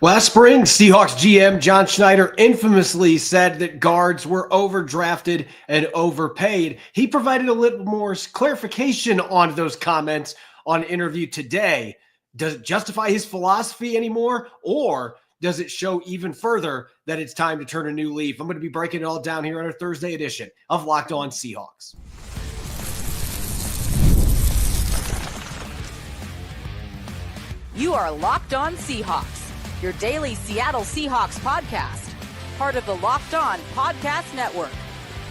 Last spring, Seahawks GM John Schneider infamously said that guards were overdrafted and overpaid. He provided a little more clarification on those comments on an interview today. Does it justify his philosophy anymore, or does it show even further that it's time to turn a new leaf? I'm going to be breaking it all down here on our Thursday edition of Locked On Seahawks. You are Locked On Seahawks, your daily Seattle Seahawks podcast, part of the Locked On Podcast Network,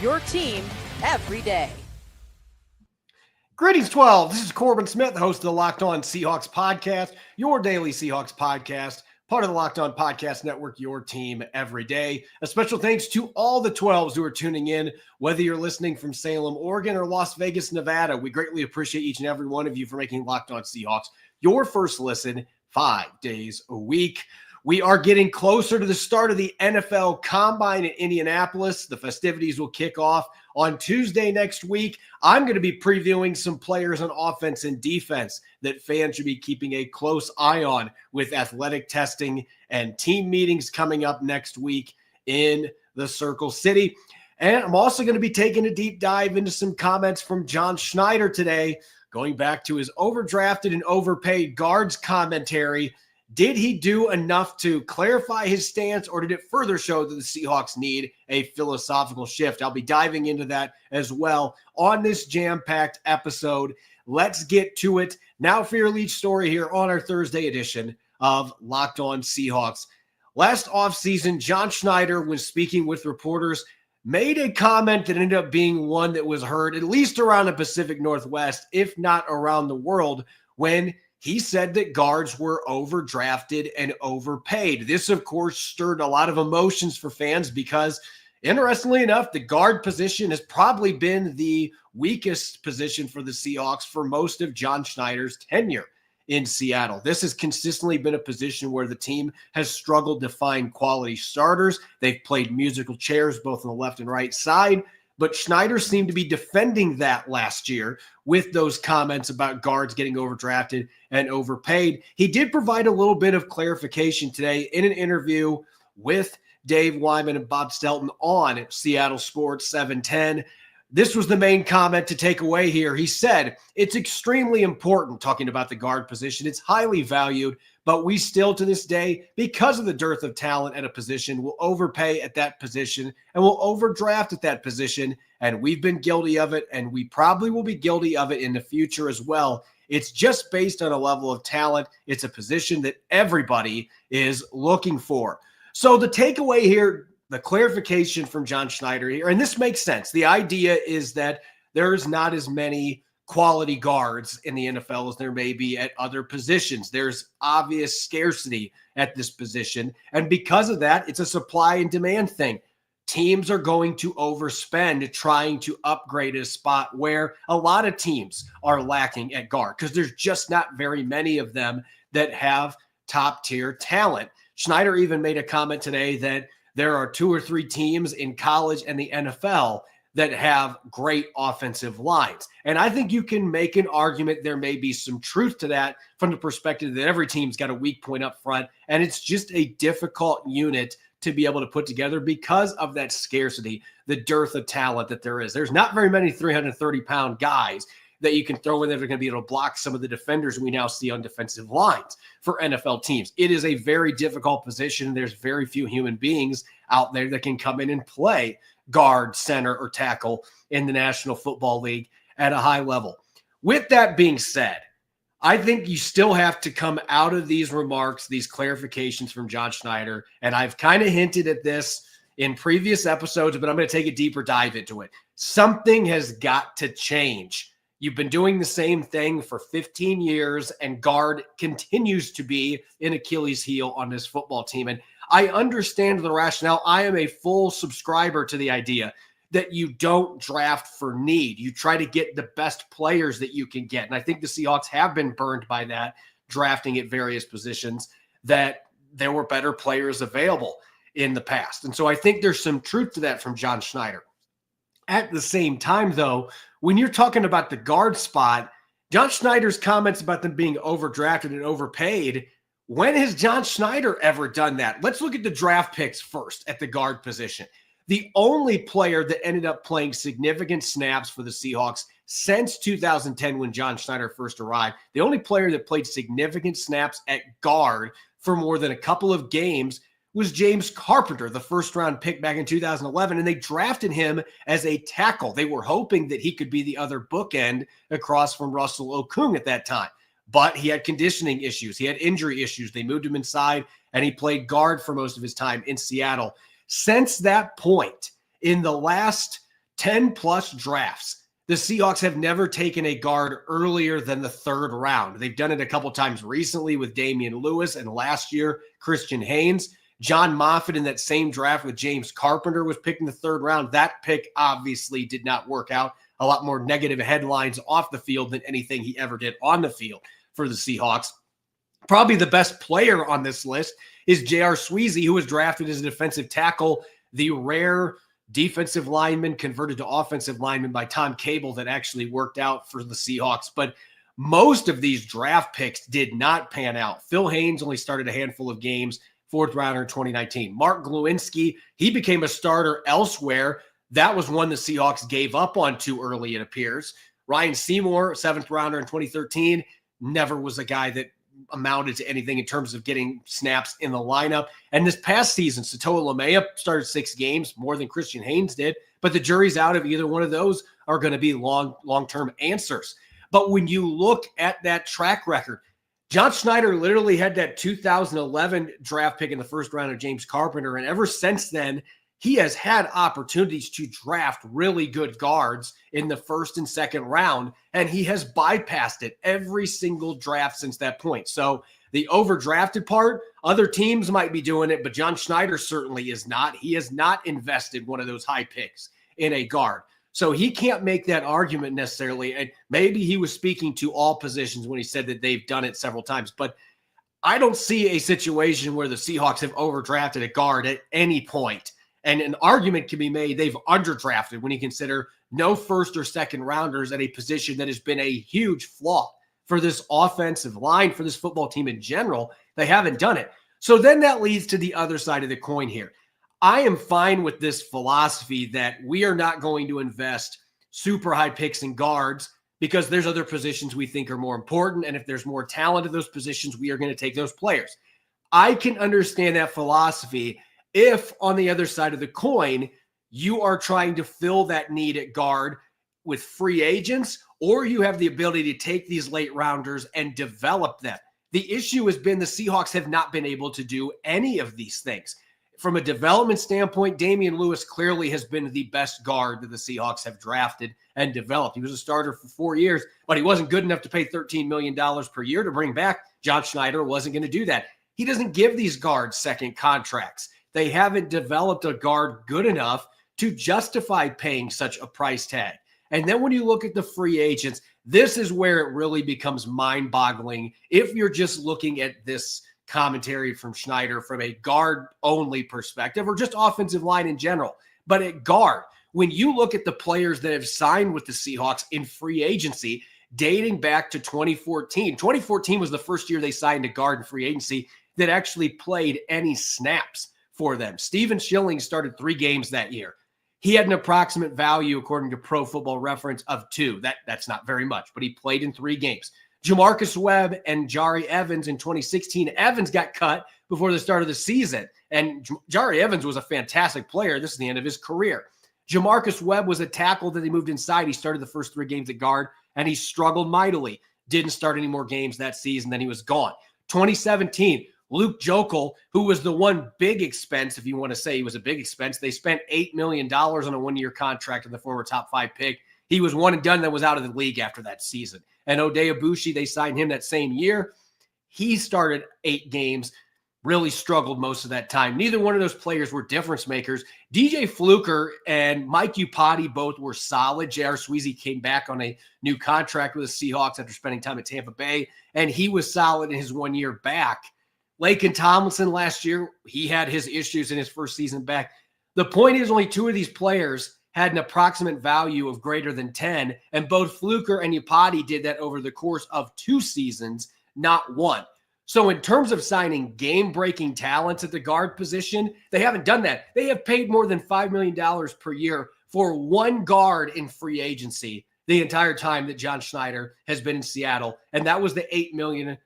your team every day. Greetings, 12. This is Corbin Smith, host of the Locked On Seahawks podcast, your daily Seahawks podcast, part of the Locked On Podcast Network, your team every day. A special thanks to all the 12s who are tuning in, whether you're listening from Salem, Oregon, or Las Vegas, Nevada. We greatly appreciate each and every one of you for making Locked On Seahawks your first listen 5 days a week. We are getting closer to the start of the NFL Combine in Indianapolis. The festivities will kick off on Tuesday next week. I'm going to be previewing some players on offense and defense that fans should be keeping a close eye on with athletic testing and team meetings coming up next week in the Circle City. And I'm also going to be taking a deep dive into some comments from John Schneider today, going back to his overdrafted and overpaid guards commentary. Did he do enough to clarify his stance, or did it further show that the Seahawks need a philosophical shift? I'll be diving into that as well on this jam-packed episode. Let's get to it. Now for your lead story here on our Thursday edition of Locked On Seahawks. Last offseason, John Schneider, when speaking with reporters, made a comment that ended up being one that was heard at least around the Pacific Northwest, if not around the world, when he said that guards were overdrafted and overpaid. This, of course, stirred a lot of emotions for fans because, interestingly enough, the guard position has probably been the weakest position for the Seahawks for most of John Schneider's tenure in Seattle. This has consistently been a position where the team has struggled to find quality starters. They've played musical chairs both on the left and right side, but Schneider seemed to be defending that last year with those comments about guards getting overdrafted and overpaid. He did provide a little bit of clarification today in an interview with Dave Wyman and Bob Stelton on Seattle Sports 710. This was the main comment to take away here. He said, it's extremely important, talking about the guard position. It's highly valued, but we still to this day, because of the dearth of talent at a position, will overpay at that position and will overdraft at that position. And we've been guilty of it, and we probably will be guilty of it in the future as well. It's just based on a level of talent. It's a position that everybody is looking for. So the takeaway here, the clarification from John Schneider here, and this makes sense. The idea is that there's not as many quality guards in the NFL as there may be at other positions. There's obvious scarcity at this position. And because of that, it's a supply and demand thing. Teams are going to overspend trying to upgrade a spot where a lot of teams are lacking at guard because there's just not very many of them that have top tier talent. Schneider even made a comment today that there are 2 or 3 teams in college and the NFL that have great offensive lines. And I think you can make an argument there may be some truth to that from the perspective that every team's got a weak point up front, and it's just a difficult unit to be able to put together because of that scarcity, the dearth of talent that there is. There's not very many 330-pound guys that you can throw in there that are going to be able to block some of the defenders we now see on defensive lines for NFL teams. It is a very difficult position. There's very few human beings out there that can come in and play guard, center, or tackle in the National Football League at a high level. With that being said, I think you still have to come out of these remarks, these clarifications from John Schneider, and I've kind of hinted at this in previous episodes, but I'm going to take a deeper dive into it. Something has got to change. You've been doing the same thing for 15 years, and guard continues to be an Achilles heel on this football team. And I understand the rationale. I am a full subscriber to the idea that you don't draft for need. You try to get the best players that you can get. And I think the Seahawks have been burned by that, drafting at various positions, that there were better players available in the past. And so I think there's some truth to that from John Schneider. At the same time, though, when you're talking about the guard spot, John Schneider's comments about them being overdrafted and overpaid When has John Schneider ever done that? Let's look at the draft picks first at the guard position. The only player that ended up playing significant snaps for the Seahawks since 2010 when John Schneider first arrived, the only player that played significant snaps at guard for more than a couple of games was James Carpenter, the first-round pick back in 2011, and they drafted him as a tackle. They were hoping that he could be the other bookend across from Russell Okung at that time. But he had conditioning issues. He had injury issues. They moved him inside, and he played guard for most of his time in Seattle. Since that point, in the last 10-plus drafts, the Seahawks have never taken a guard earlier than the third round. They've done it a couple times recently with Damian Lewis, and last year, Christian Haynes. John Moffitt in that same draft with James Carpenter was picked in the third round. That pick obviously did not work out. A lot more negative headlines off the field than anything he ever did on the field for the Seahawks. Probably the best player on this list is J.R. Sweezy, who was drafted as a defensive tackle, the rare defensive lineman converted to offensive lineman by Tom Cable that actually worked out for the Seahawks. But most of these draft picks did not pan out. Phil Haynes only started a handful of games, fourth rounder in 2019. Mark Glowinski, he became a starter elsewhere. That was one the Seahawks gave up on too early, it appears. Ryan Seymour, seventh rounder in 2013, never was a guy that amounted to anything in terms of getting snaps in the lineup. And this past season, Satoa Lamea started 6 games, more than Christian Haynes did, but the jury's out if either one of those are going to be long-term answers. But when you look at that track record, John Schneider literally had that 2011 draft pick in the first round of James Carpenter, and ever since then, he has had opportunities to draft really good guards in the first and second round, and he has bypassed it every single draft since that point. So the overdrafted part, other teams might be doing it, but John Schneider certainly is not. He has not invested one of those high picks in a guard. So he can't make that argument necessarily. And maybe he was speaking to all positions when he said that they've done it several times. But I don't see a situation where the Seahawks have overdrafted a guard at any point. And an argument can be made they've underdrafted when you consider no first or second rounders at a position that has been a huge flaw for this offensive line, for this football team in general. They haven't done it. So then that leads to the other side of the coin here. I am fine with this philosophy that we are not going to invest super high picks in guards because there's other positions we think are more important. And if there's more talent at those positions, we are going to take those players. I can understand that philosophy if on the other side of the coin, you are trying to fill that need at guard with free agents, or you have the ability to take these late rounders and develop them. The issue has been the Seahawks have not been able to do any of these things. From a development standpoint, Damian Lewis clearly has been the best guard that the Seahawks have drafted and developed. He was a starter for 4 years, but he wasn't good enough to pay $13 million per year to bring back. John Schneider wasn't going to do that. He doesn't give these guards second contracts. They haven't developed a guard good enough to justify paying such a price tag. And then when you look at the free agents, this is where it really becomes mind-boggling if you're just looking at this commentary from Schneider from a guard-only perspective or just offensive line in general. But at guard, when you look at the players that have signed with the Seahawks in free agency dating back to 2014, 2014 was the first year they signed a guard in free agency that actually played any snaps for them. Steven Schilling started 3 games that year. He had an approximate value, according to Pro Football Reference, of 2. That's not very much, but he played in 3 games. Jamarcus Webb and Jari Evans in 2016. Evans got cut before the start of the season, and Jari Evans was a fantastic player. This is the end of his career. Jamarcus Webb was a tackle that they moved inside. He started the first 3 games at guard, and he struggled mightily. Didn't start any more games that season, then he was gone. 2017, Luke Jokel, who was the one big expense, if you want to say he was a big expense. They spent $8 million on a 1-year contract with the former top 5 pick. He was one and done, that was out of the league after that season. And Oday Abushi, they signed him that same year. He started 8 games, really struggled most of that time. Neither one of those players were difference makers. DJ Fluker and Mike Upati both were solid. J.R. Sweezy came back on a new contract with the Seahawks after spending time at Tampa Bay, and he was solid in his 1 year back. Laken Tomlinson last year, he had his issues in his first season back. The point is only 2 of these players had an approximate value of greater than 10, and both Fluker and Upati did that over the course of 2 seasons, not 1. So in terms of signing game-breaking talents at the guard position, they haven't done that. They have paid more than $5 million per year for one guard in free agency the entire time that John Schneider has been in Seattle. And that was the $8 million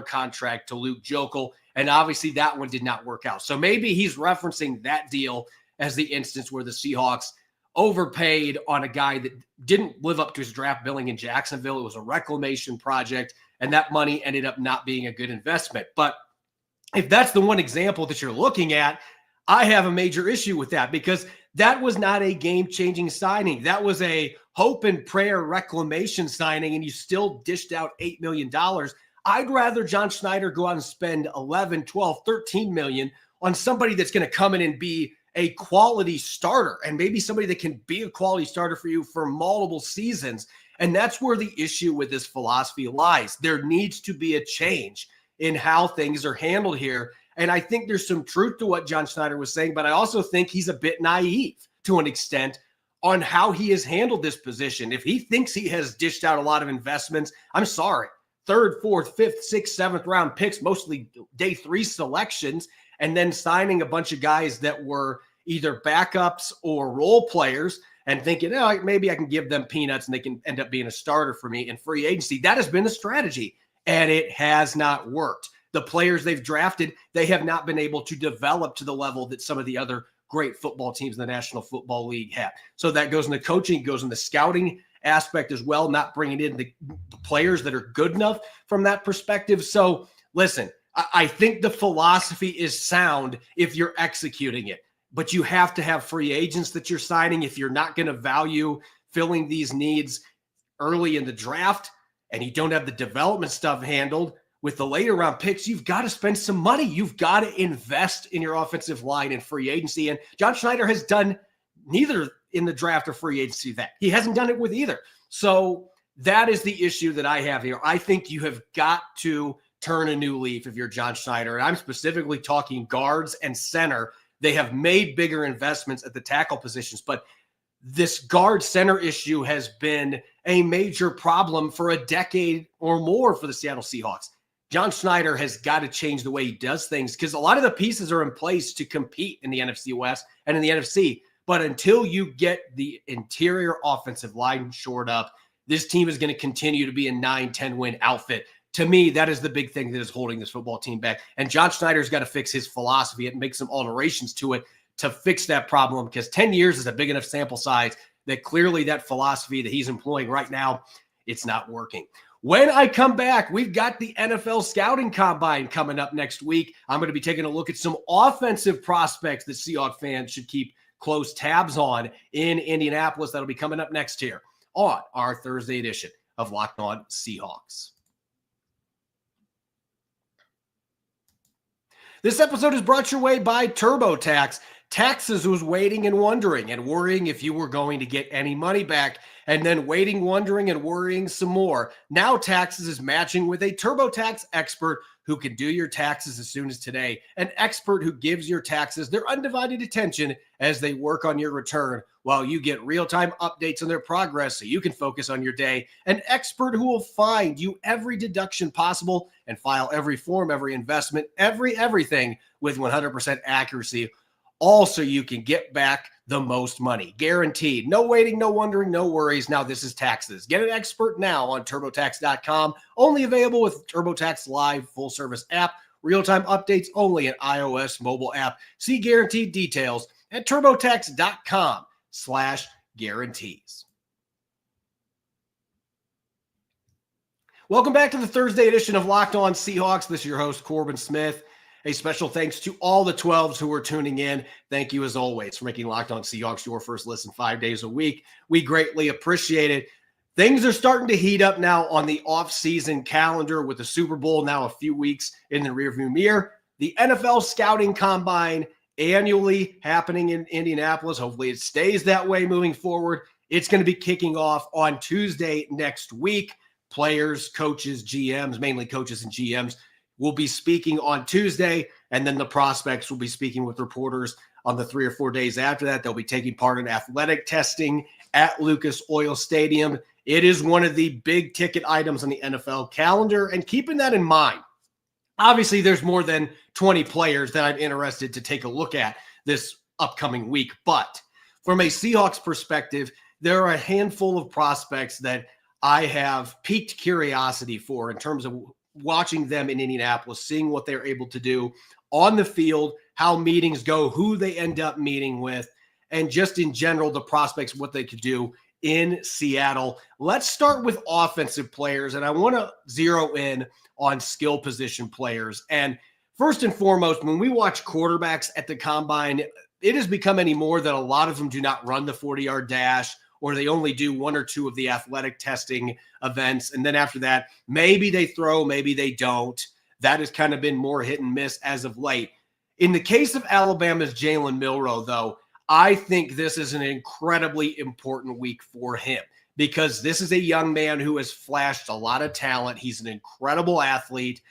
contract to Luke Jokel. And obviously that one did not work out. So maybe he's referencing that deal as the instance where the Seahawks overpaid on a guy that didn't live up to his draft billing in Jacksonville. It was a reclamation project, and that money ended up not being a good investment. But if that's the one example that you're looking at, I have a major issue with that, because that was not a game-changing signing. That was a hope and prayer reclamation signing, and you still dished out $8 million. I'd rather John Schneider go out and spend 11, 12, 13 million on somebody that's going to come in and be a quality starter, and maybe somebody that can be a quality starter for you for multiple seasons. And that's where the issue with this philosophy lies. There needs to be a change in how things are handled here. And I think there's some truth to what John Schneider was saying, but I also think he's a bit naive to an extent on how he has handled this position. If he thinks he has dished out a lot of investments, I'm sorry. 3rd, 4th, 5th, 6th, 7th round picks, mostly day 3 selections, and then signing a bunch of guys that were either backups or role players and thinking, oh, maybe I can give them peanuts and they can end up being a starter for me in free agency. That has been the strategy, and it has not worked. The players they've drafted, they have not been able to develop to the level that some of the other great football teams in the National Football League have. So that goes in the coaching, goes in the scouting aspect as well, not bringing in the players that are good enough from that perspective. So listen, I think the philosophy is sound if you're executing it, but you have to have free agents that you're signing if you're not going to value filling these needs early in the draft and you don't have the development stuff handled. With the later round picks, you've got to spend some money. You've got to invest in your offensive line and free agency. And John Schneider has done neither in the draft or free agency that. He hasn't done it with either. So that is the issue that I have here. I think you have got to turn a new leaf if you're John Schneider. And I'm specifically talking guards and center. They have made bigger investments at the tackle positions, but this guard center issue has been a major problem for a decade or more for the Seattle Seahawks. John Schneider has got to change the way he does things, because a lot of the pieces are in place to compete in the NFC West and in the NFC. But until you get the interior offensive line shored up, this team is going to continue to be a 9-10 win outfit. To me, that is the big thing that is holding this football team back. And John Schneider's got to fix his philosophy and make some alterations to it to fix that problem, because 10 years is a big enough sample size that clearly that philosophy that he's employing right now, it's not working. When I come back, we've got the NFL Scouting Combine coming up next week. I'm going to be taking a look at some offensive prospects that Seahawks fans should keep close tabs on in Indianapolis. That'll be coming up next here on our Thursday edition of Locked On Seahawks. This episode is brought your way by TurboTax. Taxes was waiting and wondering and worrying if you were going to get any money back, and then waiting, wondering, and worrying some more. Now Taxes is matching with a TurboTax expert who can do your taxes as soon as today. An expert who gives your taxes their undivided attention as they work on your return, while you get real-time updates on their progress so you can focus on your day. An expert who will find you every deduction possible and file every form, every investment, everything with 100% accuracy, all so you can get back the most money. Guaranteed. No waiting, no wondering, no worries. Now this is Taxes. Get an expert now on TurboTax.com. Only available with TurboTax Live full-service app. Real-time updates only in iOS mobile app. See guaranteed details at TurboTax.com/guarantees. Welcome back to the Thursday edition of Locked On Seahawks. This is your host, Corbin Smith. A special thanks to all the 12s who are tuning in. Thank you, as always, for making Locked On Seahawks your first listen 5 days a week. We greatly appreciate it. Things are starting to heat up now on the off-season calendar with the Super Bowl now a few weeks in the rearview mirror. The NFL Scouting Combine annually happening in Indianapolis. Hopefully it stays that way moving forward. It's going to be kicking off on Tuesday next week. Players, coaches, GMs, mainly coaches and GMs, will be speaking on Tuesday, and then the prospects will be speaking with reporters on the 3 or 4 days after that. They'll be taking part in athletic testing at Lucas Oil Stadium. It is one of the big ticket items on the NFL calendar, and keeping that in mind, Obviously, there's more than 20 players that I'm interested to take a look at this upcoming week. But from a Seahawks perspective, there are a handful of prospects that I have piqued curiosity for in terms of watching them in Indianapolis, seeing what they're able to do on the field, how meetings go, who they end up meeting with, and just in general, the prospects, what they could do in Seattle. Let's start with offensive players, and I want to zero in on skill position players. And first and foremost, when we watch quarterbacks at the combine, it has become anymore that a lot of them do not run the 40-yard dash, or they only do one or two of the athletic testing events. And then after that, maybe they throw, maybe they don't. That has kind of been more hit and miss as of late. In the case of Alabama's Jalen Milroe, though, I think this is an incredibly important week for him because this is a young man who has flashed a lot of talent. He's an incredible athlete,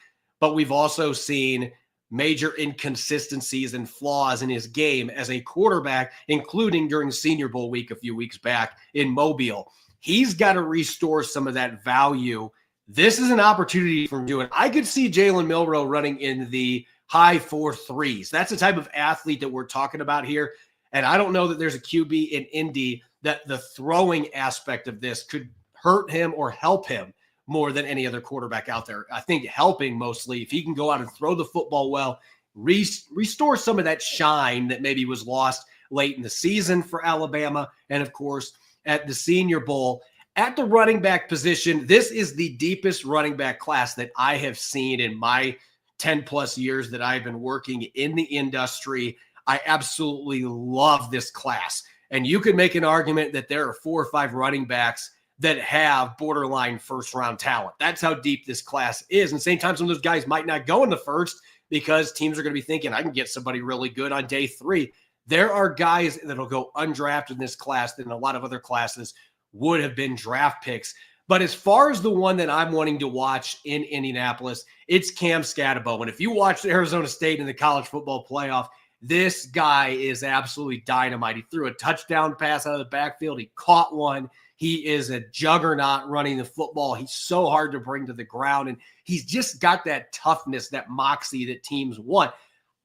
but we've also seen major inconsistencies and flaws in his game as a quarterback, including during Senior Bowl week a few weeks back in Mobile. He's got to restore some of that value. This is an opportunity for him to do it. I could see Jalen Milroe running in the high 4.3s. That's the type of athlete that we're talking about here. And I don't know that there's a QB in Indy that the throwing aspect of this could hurt him or help him more than any other quarterback out there. I think helping mostly if he can go out and throw the football well, restore some of that shine that maybe was lost late in the season for Alabama. And of course, at the Senior Bowl, at the running back position, this is the deepest running back class that I have seen in my 10 plus years that I've been working in the industry. I absolutely love this class. And you could make an argument that there are 4 or 5 running backs that have borderline first-round talent. That's how deep this class is. And same time, some of those guys might not go in the first because teams are going to be thinking, I can get somebody really good on day 3. There are guys that will go undrafted in this class that in a lot of other classes would have been draft picks. But as far as the one that I'm wanting to watch in Indianapolis, it's Cam Scatterbo. And if you watched Arizona State in the college football playoff, this guy is absolutely dynamite. He threw a touchdown pass out of the backfield. He caught one. He is a juggernaut running the football. He's so hard to bring to the ground, and he's just got that toughness, that moxie that teams want.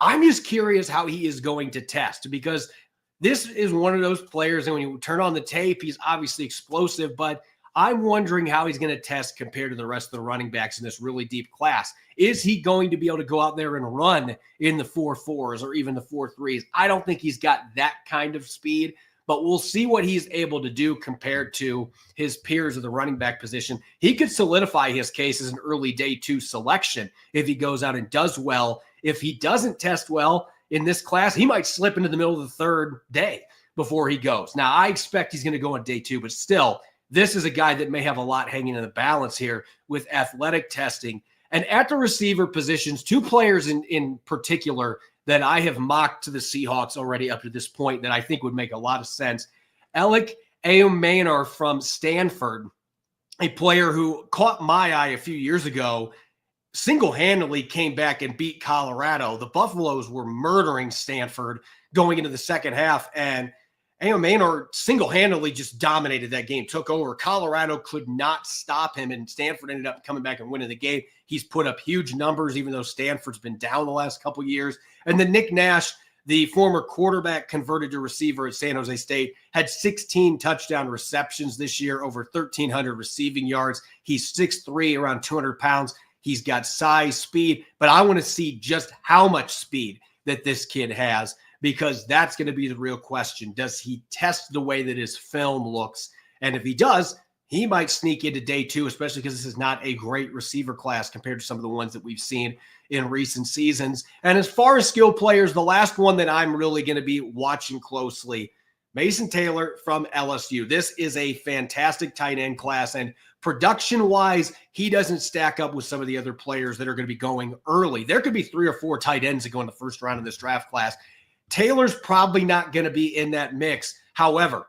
I'm just curious how he is going to test because this is one of those players, and when you turn on the tape, he's obviously explosive, but I'm wondering how he's going to test compared to the rest of the running backs in this really deep class. Is he going to be able to go out there and run in the 4.4s or even the 4.3s? I don't think he's got that kind of speed, but we'll see what he's able to do compared to his peers of the running back position. He could solidify his case as an early day 2 selection if he goes out and does well. If he doesn't test well in this class, he might slip into the middle of the 3rd day before he goes. Now, I expect he's going to go on day 2, but still, this is a guy that may have a lot hanging in the balance here with athletic testing. And at the receiver positions, 2 players in particular that I have mocked to the Seahawks already up to this point that I think would make a lot of sense. Alec Ayomanor from Stanford, a player who caught my eye a few years ago, single-handedly came back and beat Colorado. The Buffaloes were murdering Stanford going into the second half, and Ayomanor single-handedly just dominated that game, took over. Colorado could not stop him, and Stanford ended up coming back and winning the game. He's put up huge numbers, even though Stanford's been down the last couple of years. And then Nick Nash, the former quarterback converted to receiver at San Jose State, had 16 touchdown receptions this year, over 1,300 receiving yards. He's 6'3", around 200 pounds. He's got size, speed, but I want to see just how much speed that this kid has, because that's going to be the real question. Does he test the way that his film looks? And if he does, he might sneak into day 2, especially because this is not a great receiver class compared to some of the ones that we've seen in recent seasons. And as far as skill players, the last one that I'm really going to be watching closely, Mason Taylor from LSU. This is a fantastic tight end class, and production-wise, he doesn't stack up with some of the other players that are going to be going early. There could be 3 or 4 tight ends that go in the first round of this draft class. Taylor's probably not going to be in that mix. However,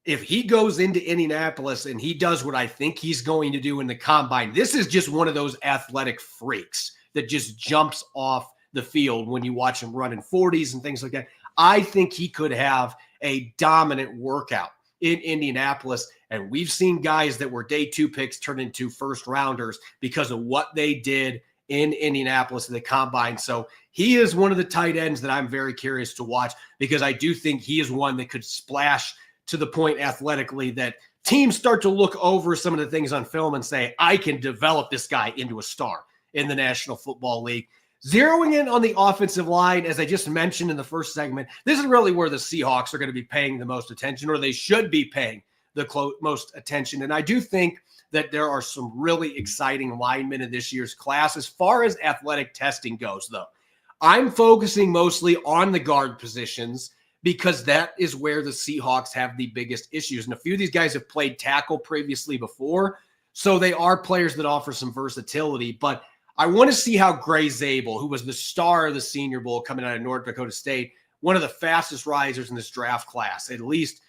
if he goes into Indianapolis and he does what I think he's going to do in the combine, this is just one of those athletic freaks that just jumps off the field when you watch him run in 40s and things like that. I think he could have a dominant workout in Indianapolis. And we've seen guys that were day 2 picks turn into first rounders because of what they did in Indianapolis at the combine. So he is one of the tight ends that I'm very curious to watch, because I do think he is one that could splash to the point athletically that teams start to look over some of the things on film and say, I can develop this guy into a star in the National Football League. Zeroing in on the offensive line, as I just mentioned in the first segment, this is really where the Seahawks are going to be paying the most attention, or they should be paying the most attention. And I do think that there are some really exciting linemen in this year's class. As far as athletic testing goes, though, I'm focusing mostly on the guard positions, because that is where the Seahawks have the biggest issues. And a few of these guys have played tackle previously before, so they are players that offer some versatility. But I want to see how Gray Zabel, who was the star of the Senior Bowl coming out of North Dakota State, one of the fastest risers in this draft class, at least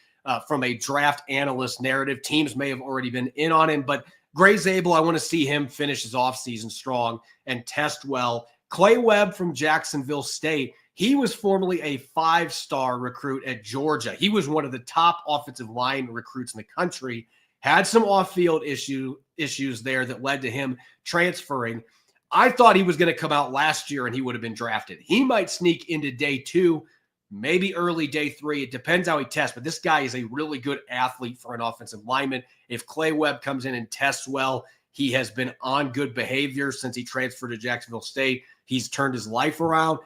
from a draft analyst narrative. Teams may have already been in on him, but Gray Zabel, I want to see him finish his offseason strong and test well. Clay Webb from Jacksonville State, he was formerly a 5-star recruit at Georgia. He was one of the top offensive line recruits in the country, had some off-field issues there that led to him transferring. I thought he was going to come out last year and he would have been drafted. He might sneak into day 2, maybe early day 3. It depends how he tests, but this guy is a really good athlete for an offensive lineman. If Clay Webb comes in and tests well, he has been on good behavior since he transferred to Jacksonville State. He's turned his life around.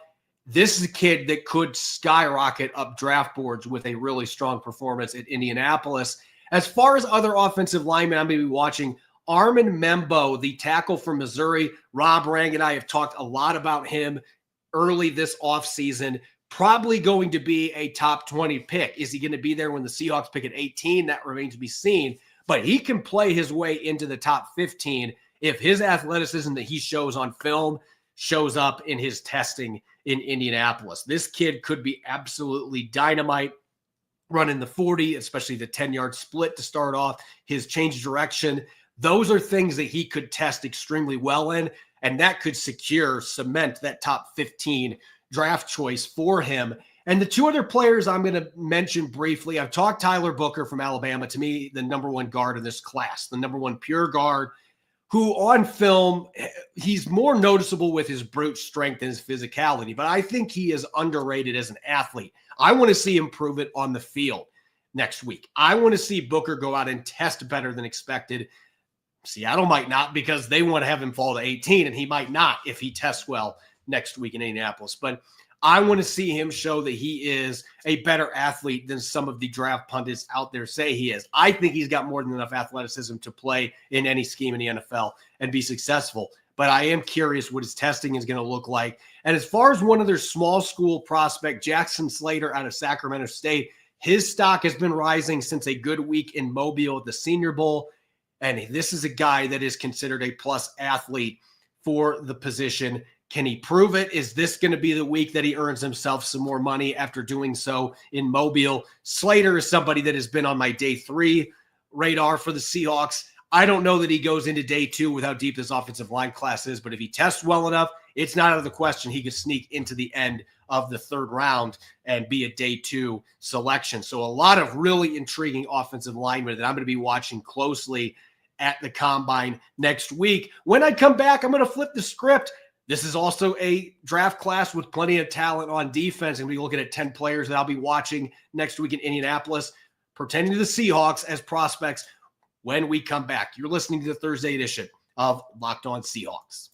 This is a kid that could skyrocket up draft boards with a really strong performance at Indianapolis. As far as other offensive linemen, I'm going to be watching Armin Membo, the tackle from Missouri. Rob Rang and I have talked a lot about him early this offseason. Probably going to be a top 20 pick. Is he going to be there when the Seahawks pick at 18? That remains to be seen. But he can play his way into the top 15 if his athleticism that he shows on film shows up in his testing in Indianapolis. This kid could be absolutely dynamite, running the 40, especially the 10-yard split to start off, his change of direction. Those are things that he could test extremely well in, and that could cement that top 15 draft choice for him. And the two other players I'm going to mention briefly, I've talked Tyler Booker from Alabama, to me, the number 1 guard in this class, the number 1 pure guard, who on film, he's more noticeable with his brute strength and his physicality, but I think he is underrated as an athlete. I want to see him prove it on the field next week. I want to see Booker go out and test better than expected. Seattle might not, because they want to have him fall to 18, and he might not if he tests well next week in Indianapolis. But I want to see him show that he is a better athlete than some of the draft pundits out there say he is. I think he's got more than enough athleticism to play in any scheme in the NFL and be successful. But I am curious what his testing is going to look like. And as far as one of their small school prospect, Jackson Slater out of Sacramento State, his stock has been rising since a good week in Mobile at the Senior Bowl. And this is a guy that is considered a plus athlete for the position. Can he prove it? Is this going to be the week that he earns himself some more money after doing so in Mobile? Slater is somebody that has been on my day 3 radar for the Seahawks. I don't know that he goes into day 2 with how deep this offensive line class is, but if he tests well enough, it's not out of the question he could sneak into the end of the 3rd round and be a day 2 selection. So a lot of really intriguing offensive linemen that I'm going to be watching closely at the combine next week. When I come back, I'm going to flip the script. This is also a draft class with plenty of talent on defense, and we're looking at 10 players that I'll be watching next week in Indianapolis, pertaining to the Seahawks as prospects when we come back. You're listening to the Thursday edition of Locked On Seahawks.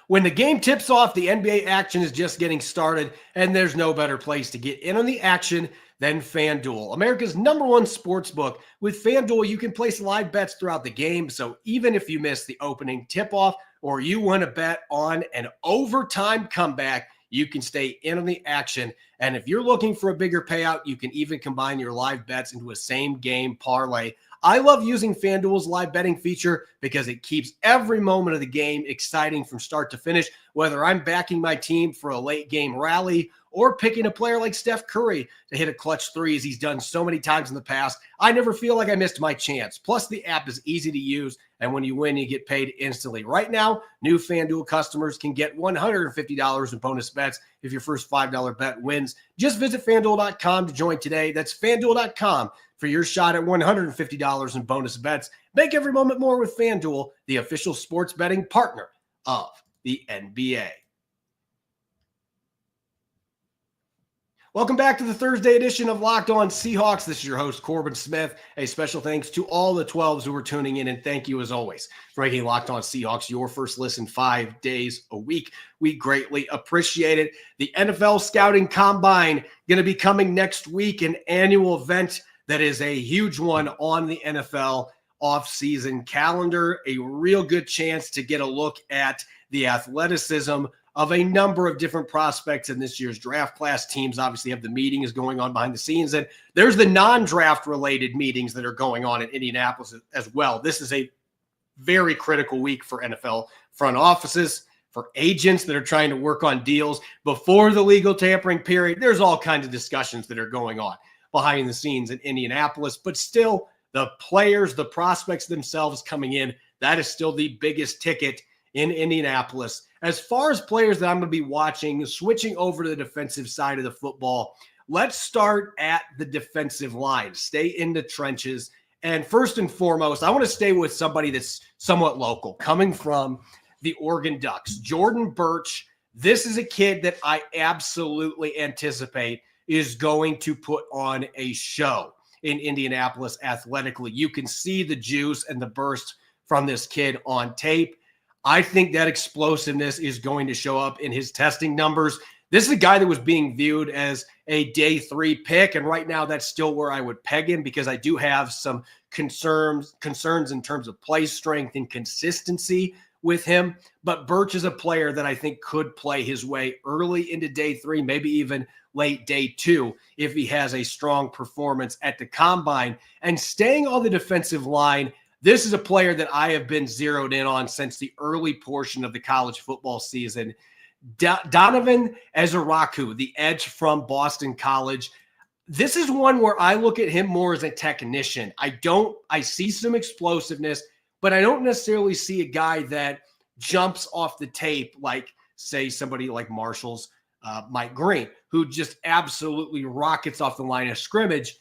When the game tips off, the NBA action is just getting started, and there's no better place to get in on the action than FanDuel, America's #1 sports book. With FanDuel, you can place live bets throughout the game, so even if you miss the opening tip-off or you want to bet on an overtime comeback, you can stay in on the action. And if you're looking for a bigger payout, you can even combine your live bets into a same-game parlay. I love using FanDuel's live betting feature because it keeps every moment of the game exciting from start to finish, whether I'm backing my team for a late-game rally or picking a player like Steph Curry to hit a clutch 3 as he's done so many times in the past. I never feel like I missed my chance. Plus, the app is easy to use, and when you win, you get paid instantly. Right now, new FanDuel customers can get $150 in bonus bets if your first $5 bet wins. Just visit FanDuel.com to join today. That's FanDuel.com for your shot at $150 in bonus bets. Make every moment more with FanDuel, the official sports betting partner of the NBA. Welcome back to the Thursday edition of Locked On Seahawks. This is your host, Corbin Smith. A special thanks to all the 12s who are tuning in, and thank you, as always, for making Locked On Seahawks your first listen 5 days a week. We greatly appreciate it. The NFL Scouting Combine going to be coming next week, an annual event that is a huge one on the NFL offseason calendar. A real good chance to get a look at the athleticism of a number of different prospects in this year's draft class. Teams obviously have the meetings going on behind the scenes, and there's the non-draft related meetings that are going on in Indianapolis as well. This is a very critical week for NFL front offices, for agents that are trying to work on deals before the legal tampering period. There's all kinds of discussions that are going on behind the scenes in Indianapolis, but still the players, the prospects themselves coming in, that is still the biggest ticket in Indianapolis. As far as players that I'm going to be watching, switching over to the defensive side of the football, let's start at the defensive line. Stay in the trenches. And first and foremost, I want to stay with somebody that's somewhat local, coming from the Oregon Ducks. Jordan Birch, this is a kid that I absolutely anticipate is going to put on a show in Indianapolis athletically. You can see the juice and the burst from this kid on tape. I think that explosiveness is going to show up in his testing numbers. This is a guy that was being viewed as a day 3 pick, and right now that's still where I would peg him because I do have some concerns in terms of play strength and consistency with him. But Birch is a player that I think could play his way early into day 3, maybe even late day 2, if he has a strong performance at the combine. And staying on the defensive line, this is a player that I have been zeroed in on since the early portion of the college football season. Donovan Ezeraku, the edge from Boston College. This is one where I look at him more as a technician. I see some explosiveness, but I don't necessarily see a guy that jumps off the tape like, say, somebody like Marshall's Mike Green, who just absolutely rockets off the line of scrimmage.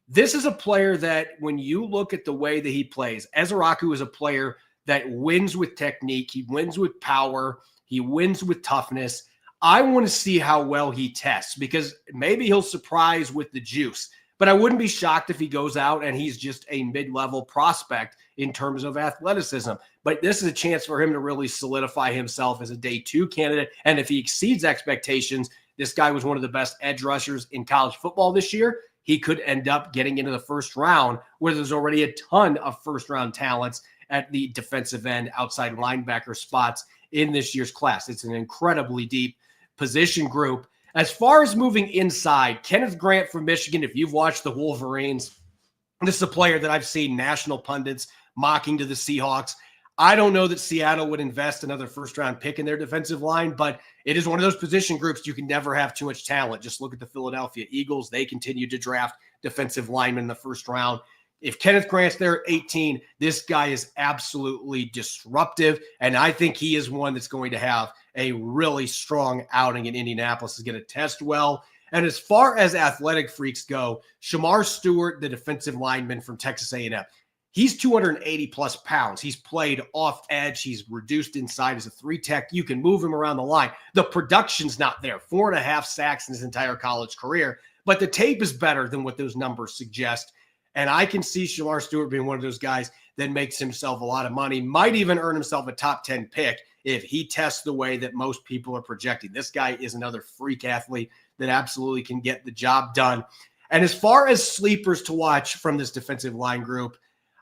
This is a player that when you look at the way that he plays, Ezeraku is a player that wins with technique. He wins with power. He wins with toughness. I want to see how well he tests because maybe he'll surprise with the juice. But I wouldn't be shocked if he goes out and he's just a mid-level prospect in terms of athleticism. But this is a chance for him to really solidify himself as a day 2 candidate. And if he exceeds expectations, this guy was one of the best edge rushers in college football this year. He could end up getting into the first round where there's already a ton of first-round talents at the defensive end, outside linebacker spots in this year's class. It's an incredibly deep position group. As far as moving inside, Kenneth Grant from Michigan, if you've watched the Wolverines, this is a player that I've seen national pundits mocking to the Seahawks. I don't know that Seattle would invest another first-round pick in their defensive line, but it is one of those position groups you can never have too much talent. Just look at the Philadelphia Eagles. They continue to draft defensive linemen in the first round. If Kenneth Grant's there at 18, this guy is absolutely disruptive, and I think he is one that's going to have a really strong outing in Indianapolis. Is going to test well. And as far as athletic freaks go, Shamar Stewart, the defensive lineman from Texas A&M, he's 280-plus pounds. He's played off edge. He's reduced inside as a 3-tech. You can move him around the line. The production's not there. 4.5 sacks in his entire college career, but the tape is better than what those numbers suggest. And I can see Shamar Stewart being one of those guys that makes himself a lot of money, might even earn himself a top 10 pick if he tests the way that most people are projecting. This guy is another freak athlete that absolutely can get the job done. And as far as sleepers to watch from this defensive line group,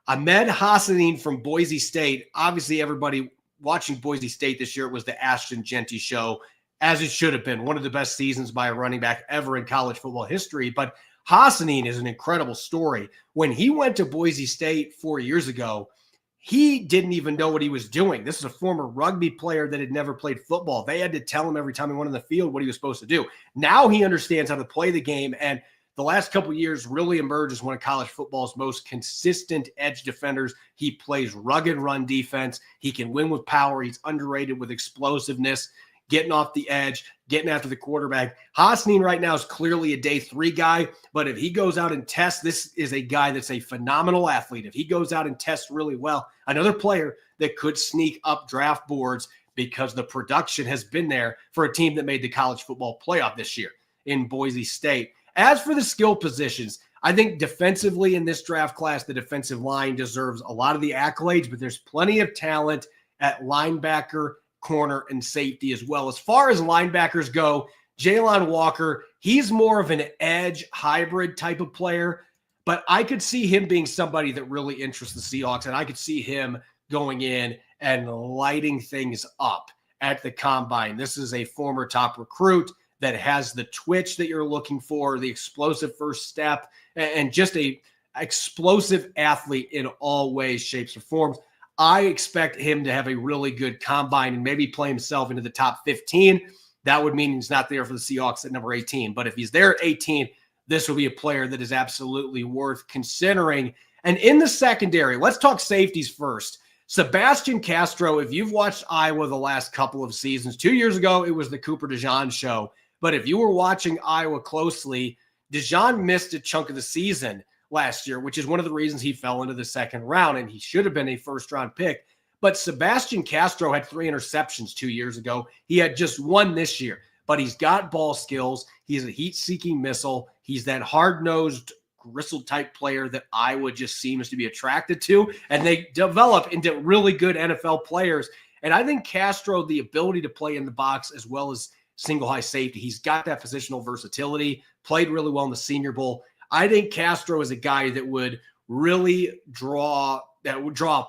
Ahmed Hassanin from Boise State. Obviously, everybody watching Boise State this year was the Ashton Genty show, as it should have been. One of the best seasons by a running back ever in college football history. But Hassanin is an incredible story. When he went to Boise State 4 years ago, he didn't even know what he was doing. This is a former rugby player that had never played football. They had to tell him every time he went on the field what he was supposed to do. Now he understands how to play the game, and the last couple of years really emerged as one of college football's most consistent edge defenders. He plays rugged run defense. He can win with power. He's underrated with explosiveness. getting off the edge, getting after the quarterback. Hasnin right now is clearly a day 3 guy, but if he goes out and tests, this is a guy that's a phenomenal athlete. If he goes out and tests really well, another player that could sneak up draft boards because the production has been there for a team that made the college football playoff this year in Boise State. As for the skill positions, I think defensively in this draft class, the defensive line deserves a lot of the accolades, but there's plenty of talent at linebacker, corner, and safety as well. As far as linebackers go, Jalon Walker, he's more of an edge hybrid type of player, but I could see him being somebody that really interests the Seahawks, and I could see him going in and lighting things up at the combine. This is a former top recruit that has the twitch that you're looking for, the explosive first step, and just a explosive athlete in all ways, shapes, or forms. I expect him to have a really good combine and maybe play himself into the top 15. That would mean he's not there for the Seahawks at number 18. But if he's there at 18, this will be a player that is absolutely worth considering. And in the secondary, let's talk safeties first. Sebastian Castro, if you've watched Iowa the last couple of seasons, 2 years ago, it was the Cooper DeJean show. But if you were watching Iowa closely, DeJean missed a chunk of the season last year, which is one of the reasons he fell into the second round, and he should have been a first-round pick. But Sebastian Castro had 3 interceptions 2 years ago. He had just 1 this year, but he's got ball skills. He's a heat-seeking missile. He's that hard-nosed, gristle-type player that Iowa just seems to be attracted to, and they develop into really good NFL players. And I think Castro, the ability to play in the box as well as single high safety, he's got that positional versatility, played really well in the Senior Bowl. I think Castro is a guy that would really draw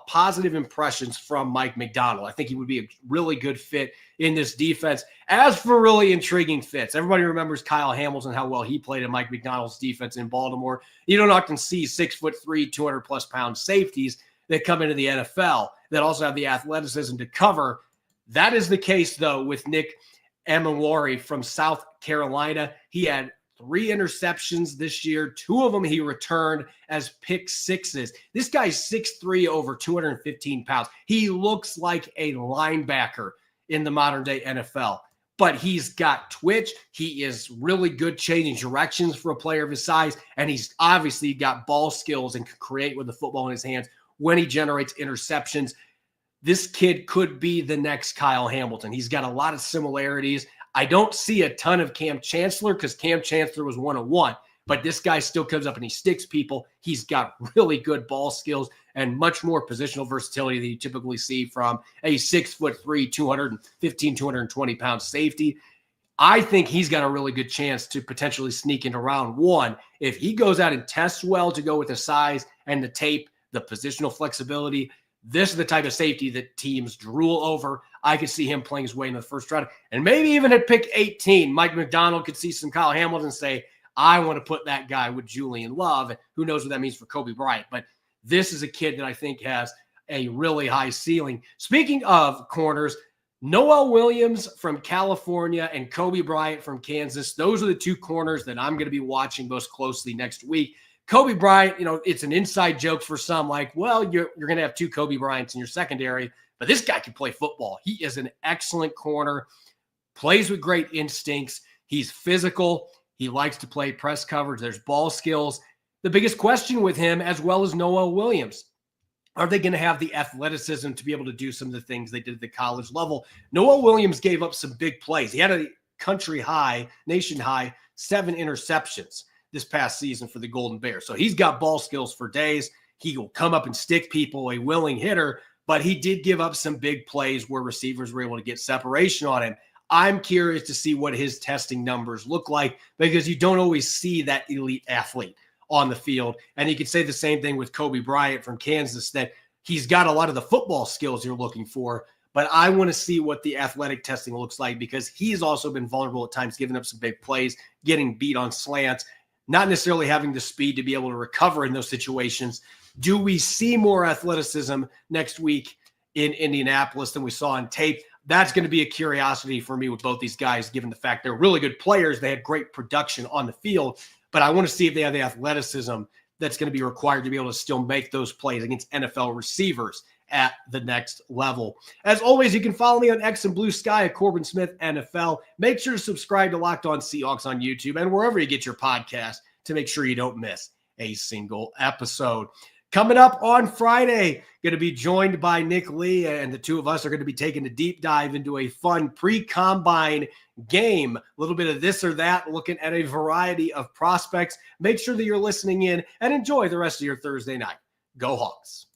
positive impressions from Mike Macdonald. I think he would be a really good fit in this defense. As for really intriguing fits, everybody remembers Kyle Hamilton, how well he played in Mike Macdonald's defense in Baltimore. You don't often see 6'3", 200+ pound safeties that come into the NFL that also have the athleticism to cover. That is the case, though, with Nick Amawari from South Carolina. He had 3 interceptions this year. 2 of them he returned as pick sixes. This guy's 6'3", over 215 pounds. He looks like a linebacker in the modern day NFL, but he's got twitch. He is really good changing directions for a player of his size, and he's obviously got ball skills and can create with the football in his hands when he generates interceptions. This kid could be the next Kyle Hamilton. He's got a lot of similarities. I don't see a ton of Cam Chancellor because Cam Chancellor was 101, but this guy still comes up and he sticks people. He's got really good ball skills and much more positional versatility than you typically see from a 6'3", 215, 220 pound safety. I think he's got a really good chance to potentially sneak into round 1. If he goes out and tests well to go with the size and the tape, the positional flexibility, this is the type of safety that teams drool over. I could see him playing his way in the first round. And maybe even at pick 18, Mike Macdonald could see some Kyle Hamilton and say, I want to put that guy with Julian Love. And who knows what that means for Kobe Bryant. But this is a kid that I think has a really high ceiling. Speaking of corners, Noel Williams from California and Kobe Bryant from Kansas, those are the 2 corners that I'm going to be watching most closely next week. Kobe Bryant, it's an inside joke for some, like, well, you're going to have 2 Kobe Bryants in your secondary, but this guy can play football. He is an excellent corner, plays with great instincts. He's physical. He likes to play press coverage. There's ball skills. The biggest question with him, as well as Noel Williams, are they going to have the athleticism to be able to do some of the things they did at the college level? Noel Williams gave up some big plays. He had a nation high, 7 interceptions this past season for the Golden Bears. So he's got ball skills for days. He will come up and stick people, a willing hitter, but he did give up some big plays where receivers were able to get separation on him. I'm curious to see what his testing numbers look like because you don't always see that elite athlete on the field. And you could say the same thing with Kobe Bryant from Kansas, that he's got a lot of the football skills you're looking for, but I want to see what the athletic testing looks like because he's also been vulnerable at times, giving up some big plays, getting beat on slants, not necessarily having the speed to be able to recover in those situations. Do we see more athleticism next week in Indianapolis than we saw on tape? That's going to be a curiosity for me with both these guys, given the fact they're really good players. They had great production on the field, but I want to see if they have the athleticism that's going to be required to be able to still make those plays against NFL receivers at the next level. As always, you can follow me on X and Blue Sky at Corbin Smith NFL. Make sure to subscribe to Locked On Seahawks on YouTube and wherever you get your podcast to make sure you don't miss a single episode. Coming up on Friday, going to be joined by Nick Lee, and the two of us are going to be taking a deep dive into a fun pre-combine game, a little bit of this or that, looking at a variety of prospects. Make sure that you're listening in and enjoy the rest of your Thursday night. Go Hawks.